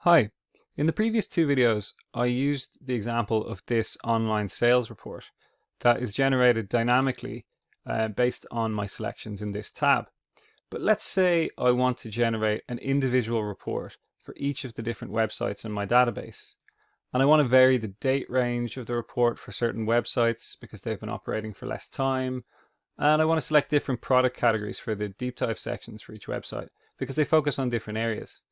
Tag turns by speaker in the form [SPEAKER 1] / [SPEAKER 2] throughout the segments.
[SPEAKER 1] Hi, in the previous two videos, I used the example of this online sales report that is generated dynamically based on my selections in this tab. But let's say I want to generate an individual report for each of the different websites in my database. And I want to vary the date range of the report for certain websites because they've been operating for less time. And I want to select different product categories for the deep dive sections for each website because they focus on different areas.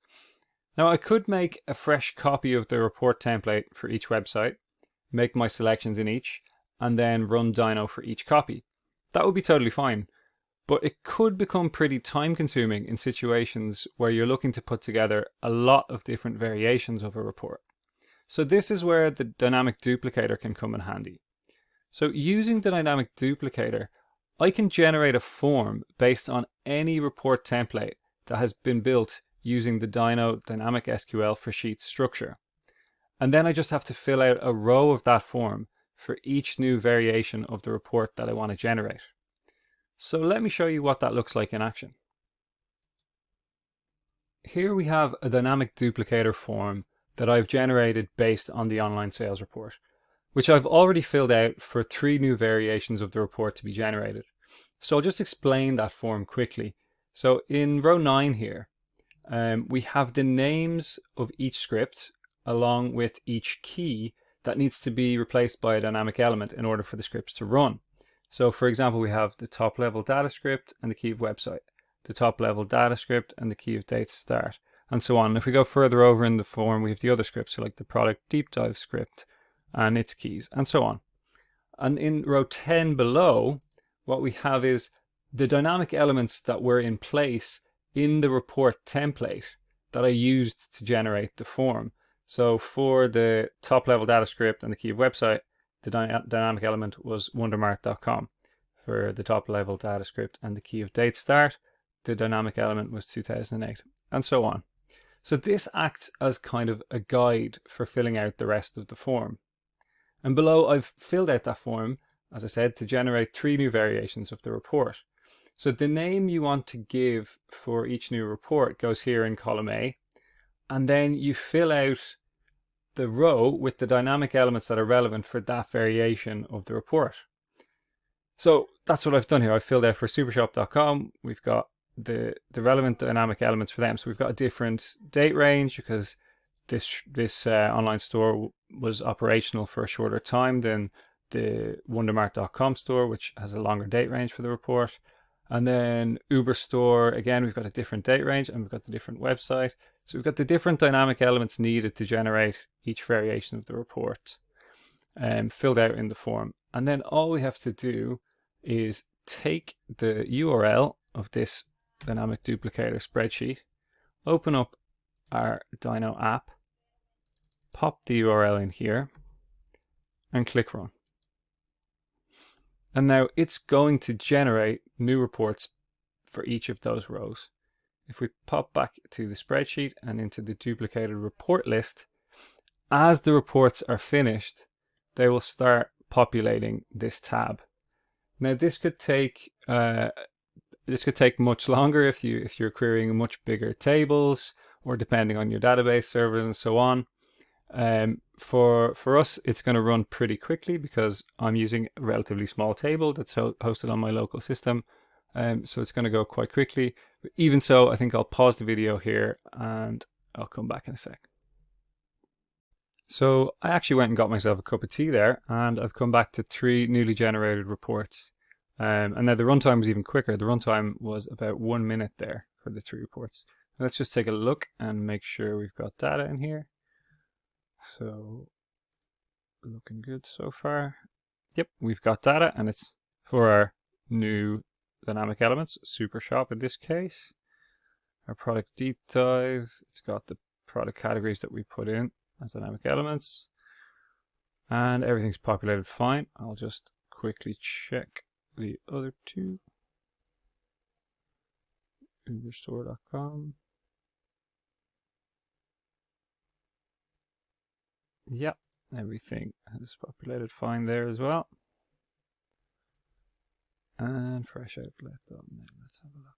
[SPEAKER 1] Now I could make a fresh copy of the report template for each website, make my selections in each, and then run Dyno for each copy. That would be totally fine, but it could become pretty time consuming in situations where you're looking to put together a lot of different variations of a report. So this is where the dynamic duplicator can come in handy. So using the dynamic duplicator, I can generate a form based on any report template that has been built using the Dyno dynamic SQL for sheets structure. And then I just have to fill out a row of that form for each new variation of the report that I want to generate. So let me show you what that looks like in action. Here we have a dynamic duplicator form that I've generated based on the online sales report, which I've already filled out for 3 new variations of the report to be generated. So I'll just explain that form quickly. So in row 9 here, we have the names of each script along with each key that needs to be replaced by a dynamic element in order for the scripts to run. So for example, we have the top level data script and the key of website, the top level data script and the key of date start, and so on. And if we go further over in the form, we have the other scripts, so like the product deep dive script and its keys, and so on. And in row 10 below, what we have is the dynamic elements that were in place in the report template that I used to generate the form. So for the top level data script and the key of website, the dynamic element was wondermart.com. For the top level data script and the key of date start, the dynamic element was 2008, and so on. So this acts as kind of a guide for filling out the rest of the form. And below I've filled out that form, as I said, to generate 3 new variations of the report. So the name you want to give for each new report goes here in column A, and then you fill out the row with the dynamic elements that are relevant for that variation of the report. So that's what I've done here. I've filled out for supershop.com. We've got the relevant dynamic elements for them. So we've got a different date range because this online store was operational for a shorter time than the wondermart.com store, which has a longer date range for the report. And then Uber store, again, we've got a different date range and we've got the different website. So we've got the different dynamic elements needed to generate each variation of the report filled out in the form. And then all we have to do is take the URL of this dynamic duplicator spreadsheet, open up our Dyno app, pop the URL in here, and click run. And now it's going to generate new reports for each of those rows. If we pop back to the spreadsheet and into the duplicated report list, as the reports are finished, they will start populating this tab. Now this could take much longer if you're querying much bigger tables, or depending on your database servers and so on. For us, it's going to run pretty quickly because I'm using a relatively small table that's hosted on my local system. So it's going to go quite quickly. But even so, I think I'll pause the video here and I'll come back in a sec. So I actually went and got myself a cup of tea there, and I've come back to 3 newly generated reports. And now the runtime was even quicker. The runtime was about 1 minute there for the 3 reports. Let's just take a look and make sure we've got data in here. So looking good so far. Yep, we've got data, and it's for our new dynamic elements, Super Shop in this case. Our product deep dive, it's got the product categories that we put in as dynamic elements, and everything's populated fine. I'll just quickly check the other 2. Uberstore.com. Yep, everything is populated fine there as well. And fresh outlet. Let's have a look.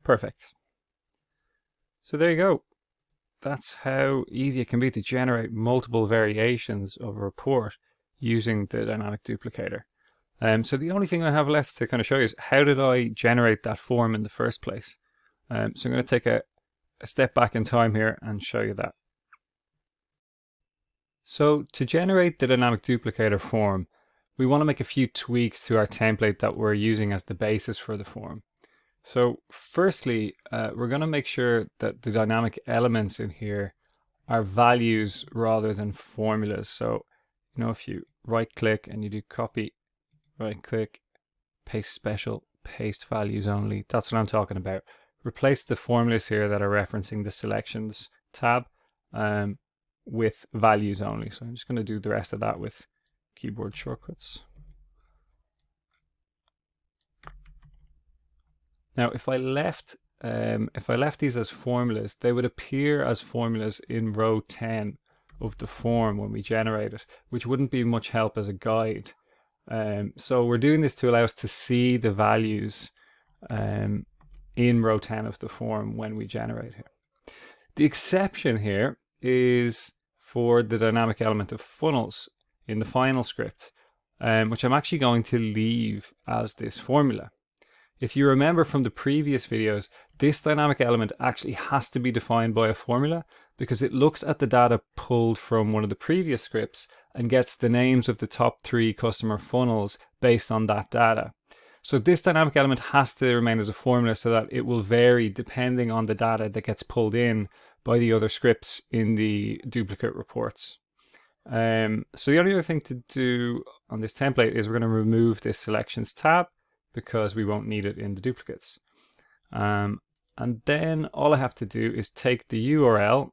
[SPEAKER 1] Perfect. So there you go. That's how easy it can be to generate multiple variations of a report using the dynamic duplicator. So the only thing I have left to kind of show you is how did I generate that form in the first place. So I'm going to take a step back in time here and show you that. So to generate the dynamic duplicator form, we want to make a few tweaks to our template that we're using as the basis for the form. So firstly, we're going to make sure that the dynamic elements in here are values rather than formulas. So, you know, if you right click and you do copy, right click, paste special, paste values only, that's what I'm talking about. Replace the formulas here that are referencing the selections tab with values only. So I'm just going to do the rest of that with keyboard shortcuts. Now, if I left these as formulas, they would appear as formulas in row 10 of the form when we generate it, which wouldn't be much help as a guide. So we're doing this to allow us to see the values in row 10 of the form when we generate here. The exception here is for the dynamic element of funnels in the final script, which I'm actually going to leave as this formula. If you remember from the previous videos, this dynamic element actually has to be defined by a formula because it looks at the data pulled from one of the previous scripts and gets the names of the top 3 customer funnels based on that data. So this dynamic element has to remain as a formula so that it will vary depending on the data that gets pulled in by the other scripts in the duplicate reports. So the only other thing to do on this template is we're going to remove this selections tab because we won't need it in the duplicates. And then all I have to do is take the URL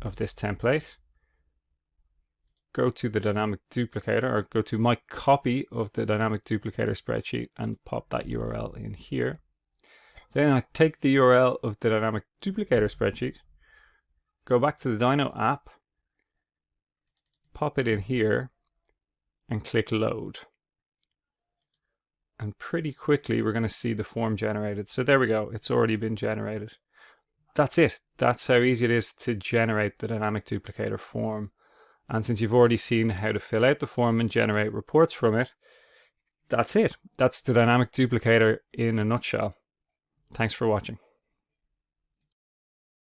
[SPEAKER 1] of this template, go to the dynamic duplicator, or go to my copy of the dynamic duplicator spreadsheet and pop that URL in here. Then I take the URL of the dynamic duplicator spreadsheet, go back to the Dyno app, pop it in here, and click load. And pretty quickly we're going to see the form generated. So there we go, it's already been generated. That's it. That's how easy it is to generate the dynamic duplicator form. And since you've already seen how to fill out the form and generate reports from it, that's it. That's the dynamic duplicator in a nutshell. Thanks for watching.